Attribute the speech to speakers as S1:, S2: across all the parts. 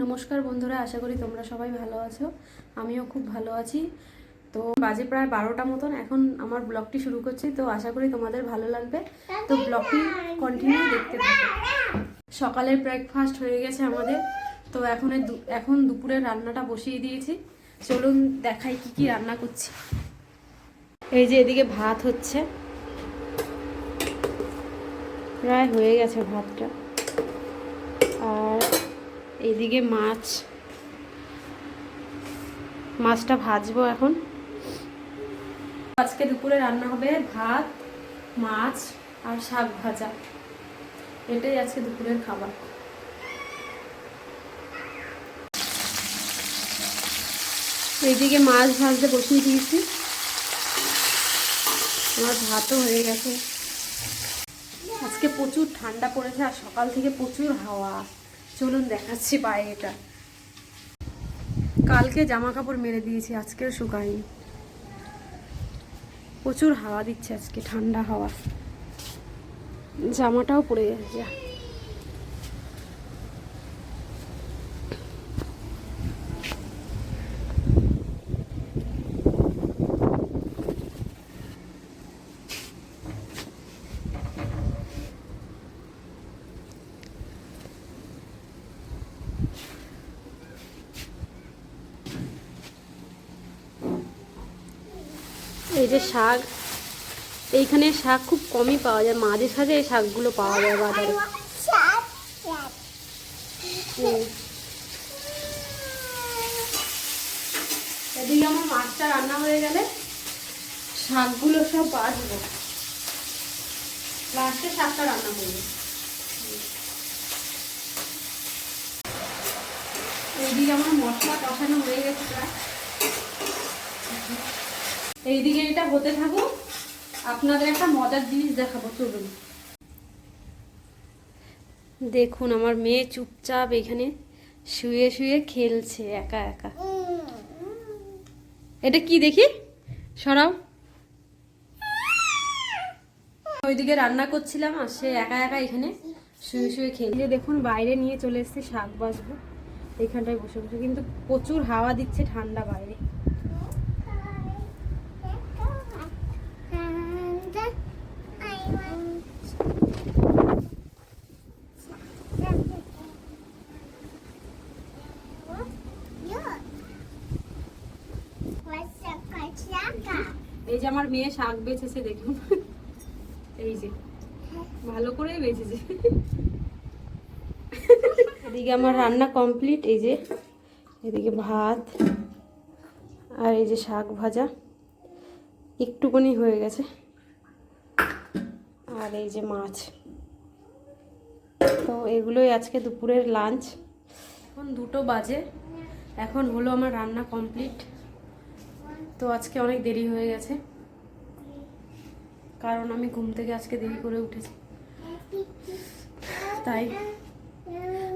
S1: নমস্কার বন্ধুরা, আশা করি তোমরা সবাই ভালো আছো। আমিও খুব ভালো আছি। তো বাজে প্রায় 12টা মতন এখন আমার ব্লগটি শুরু করছি। তো আশা করি তোমাদের ভালো লাগবে। তো ব্লগটি কন্টিনিউ দেখতে থাকো। সকালের ব্রেকফাস্ট হয়ে গেছে আমাদের। তো এখন দুপুরের রান্নাটা বসিয়ে দিয়েছি। চলুন দেখাই কি কি রান্না করছি। এই যে এদিকে ভাত হচ্ছে, প্রায় হয়ে গেছে ভাতটা। আর এইদিকে মাছটা ভাজবো এখন। আজকে দুপুরে রান্না হবে ভাত, মাছ আর শাক ভাজা। এটাই আজকে দুপুরের খাবার। এইদিকে মাছ ভাজতে বসিয়ে দিয়েছি। আমার ভাতও হয়ে গেছে। আজকে প্রচুর ঠান্ডা পড়েছে আর সকাল থেকে প্রচুর হাওয়া। চলুন দেখাচ্ছি বাইরেটা। কালকে জামা কাপড় মেলে দিয়েছি, আজকেও শুকায়নি। প্রচুর হাওয়া দিচ্ছে আজকে, ঠান্ডা হাওয়া। জামাটাও পড়ে যাচ্ছে। এই যে শাক, এইখানে শাক খুব কমই পাওয়া যায়, মাঝে সাঝে এই শাকগুলো পাওয়া যায় বাজারে। এদিকে আমার মাছটা রান্না হয়ে গেলে শাকগুলো সব বাছবো, লাস্টে শাকটা রান্না করবো। এইদিকে আমার মশলা কষানো হয়ে গেছে প্রায়। এইদিকে এটা হতে থাকুক, আপনাদের একটা মজার জিনিস দেখাবো। চলুন দেখুন, আমার মেয়ে চুপচাপ এখানে শুয়ে শুয়ে খেলছে একা একা। এটা কি দেখি, সরাও। ওইদিকে রান্না করছিলাম আর সে একা একা এখানে শুয়ে শুয়ে খেলছে। দেখুন বাইরে নিয়ে চলে এসেছে শাক বাছবো, এইখানটায় বসে বসে। কিন্তু প্রচুর হাওয়া দিচ্ছে, ঠান্ডা বাইরে। এই যে আমার মেয়ে শাক বেছেছে, দেখুন। এই যে ভালো করে বেছেছে। এদিকে আমার রান্না কমপ্লিট। এই যে এদিকে ভাত আর এই যে শাক ভাজা একটুখানি হয়ে গেছে, আর এই যে মাছ। তো এগুলোই আজকে দুপুরের লাঞ্চ। এখন 2টো বাজে, এখন হলো আমার রান্না কমপ্লিট। তো আজকে অনেক দেরি হয়ে গেছে, কারণ আমি ঘুম থেকে আজকে দেরি করে উঠেছি, তাই।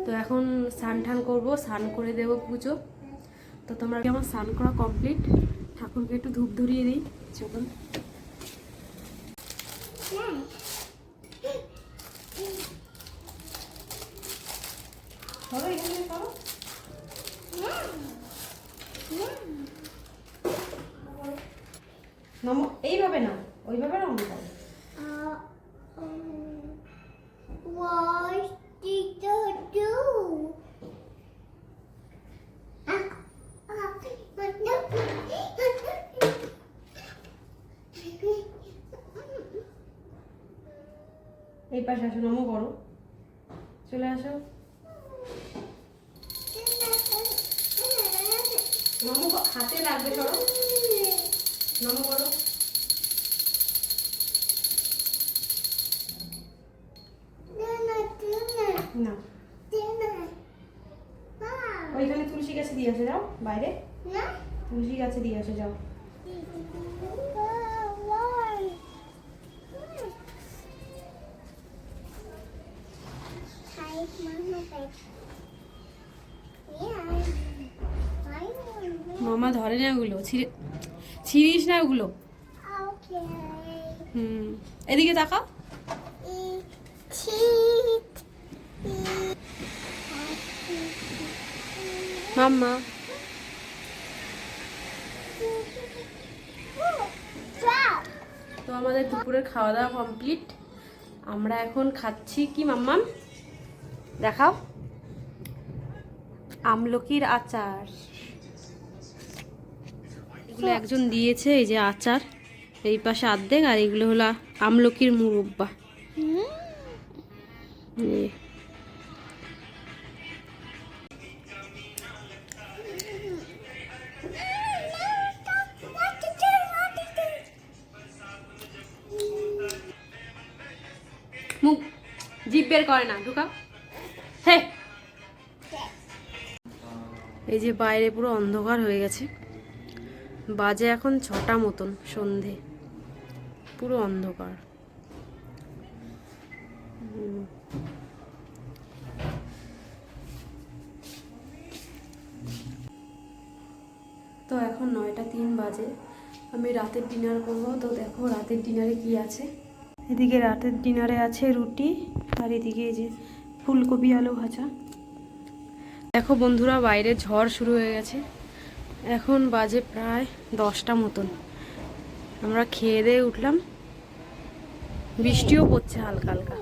S1: তো এখন স্নান টান করবো, স্নান করে দেবো পুজো। তো তোমরা আমার স্নান করা কমপ্লিট, ঠাকুরকে একটু ধূপ ধরিয়ে দিই। চলুন। এইভাবে না, ওইভাবে না, এই পাশে আসো, নমো করো, চলে আসো। নমো হাতে লাগবে, সরো, নমো করো। না, ওইখানে তুলসী গাছে দিয়ে আসে, যাও বাইরে, তুলসী গাছে দিয়ে আসে, যাও। মামা ধরে না ওগুলো, ছিড়িস না ওগুলো। এদিকে তাকাও। মাম্মা তো আমাদের দুপুরের খাওয়া দাওয়া কমপ্লিট। আমরা এখন খাচ্ছি কি মাম্মাম দেখাও, আমলকির আচার। এগুলো একজন দিয়েছে, এই যে আচার, এই পাশে অর্ধেক, আর এগুলো হলো আমলকির মুরব্বা। মুখ জিভ বের করে না, ঢুকাও। হে এই যে বাইরে পুরো অন্ধকার হয়ে গেছে, বাজে এখন 6টা মতন সন্ধে, পুরো অন্ধকার। তো এখন 9টা 3 বাজে, আমি রাতের ডিনার করব। তো দেখো রাতের ডিনারে কি আছে। এদিকে রাতের ডিনারে আছে রুটি, আর এদিকে এই যে ফুলকপি আলু ভাজা। দেখো বন্ধুরা, বাইরে ঝড় শুরু হয়ে গেছে, এখন বাজে প্রায় 10টা মতন। আমরা খেয়ে দিয়ে উঠলাম, বৃষ্টিও পড়ছে হালকা হালকা।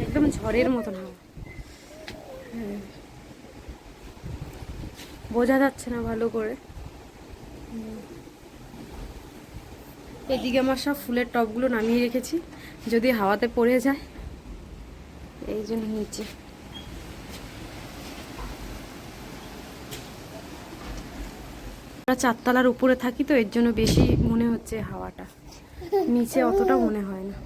S1: একদম ঝড়ের মতন হাওয়া, বোঝা যাচ্ছে না ভালো করে। এদিকে আমার সব ফুলের টবগুলো নামিয়ে রেখেছি, যদি হাওয়াতে পড়ে যায়, এই জন্য নিচে। আমরা 4তলার উপরে থাকি, তো এর জন্য বেশি মনে হচ্ছে হাওয়াটা, নিচে অতটা মনে হয় না।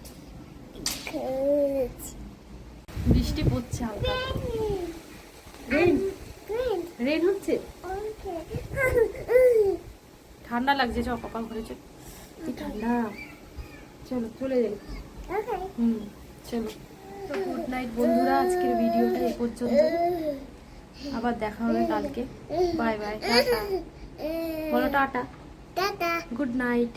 S1: বৃষ্টি পড়ছে হালকা, রেন হচ্ছে, ঠান্ডা লাগছে। চ কপাল ভরেছে, কি ঠান্ডা। চলো চলে যাই। চলো। তো গুড নাইট বন্ধুরা, আজকের ভিডিওটা এই পর্যন্ত, আবার দেখা হবে কালকে। বাই বাই, টাটা বলো, টাটা, গুড নাইট।